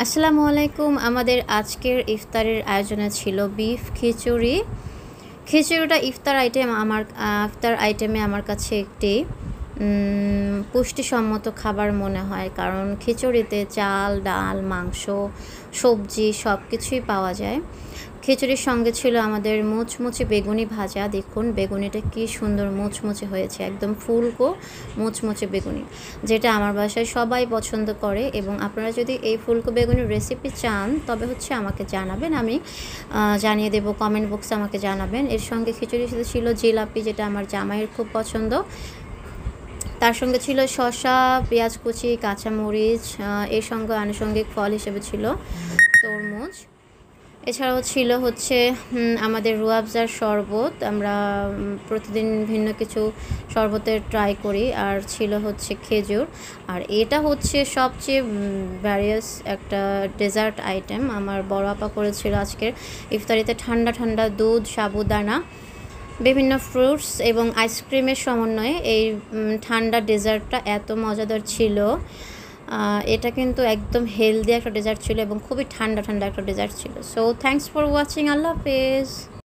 আসসালামু আলাইকুম। আমাদের আজকের ইফতারের আয়োজনে ছিল বিফ খিচুড়ি। খিচুড়িটা ইফতার আইটেমে আমার কাছে একটি পুষ্টিসম্মত খাবার মনে হয়, কারণ খিচুড়িতে চাল, ডাল, মাংস, সবজি সব কিছুই পাওয়া যায়। খিচুড়ির সঙ্গে ছিল আমাদের মুচমুচে বেগুনি ভাজা। দেখুন বেগুনিটা কি সুন্দর মুচমুচে হয়েছে, একদম ফুলকো মুচমুচে বেগুনি, যেটা আমার বাসায় সবাই পছন্দ করে। এবং আপনারা যদি এই ফুলকো বেগুনির রেসিপি চান তবে আমাকে জানাবেন, আমি জানিয়ে দেবো, কমেন্ট বক্সে আমাকে জানাবেন। এর সঙ্গে খিচুড়ির সাথে ছিল জিলাপি, যেটা আমার জামাইয়ের খুব পছন্দ। তার সঙ্গে ছিল শসা, পেঁয়াজ কুচি, কাঁচামরিচ। এর সঙ্গে আনুষঙ্গিক ফল হিসেবে ছিল তরমুজ। এছাড়াও ছিল আমাদের রুয়াবজার শরবত। আমরা প্রতিদিন ভিন্ন কিছু শরবতের ট্রাই করি। আর ছিল খেজুর। আর এটা সবচেয়ে ভ্যারিয়াস একটা ডেজার্ট আইটেম। আমার বড় আপা করেছিল আজকের ইফতারিতে ঠান্ডা ঠান্ডা দুধ, সাবুদানা, বিভিন্ন ফ্রুটস এবং আইসক্রিমের সমন্বয়ে এই ঠান্ডা ডেজার্টটা এত মজাদার ছিল। এটা কিন্তু একদম হেলদি একটা ডেজার্ট ছিল এবং খুবই ঠান্ডা ঠান্ডা একটা ডেজার্ট ছিল। So thanks for watching. Allah হাফেজ।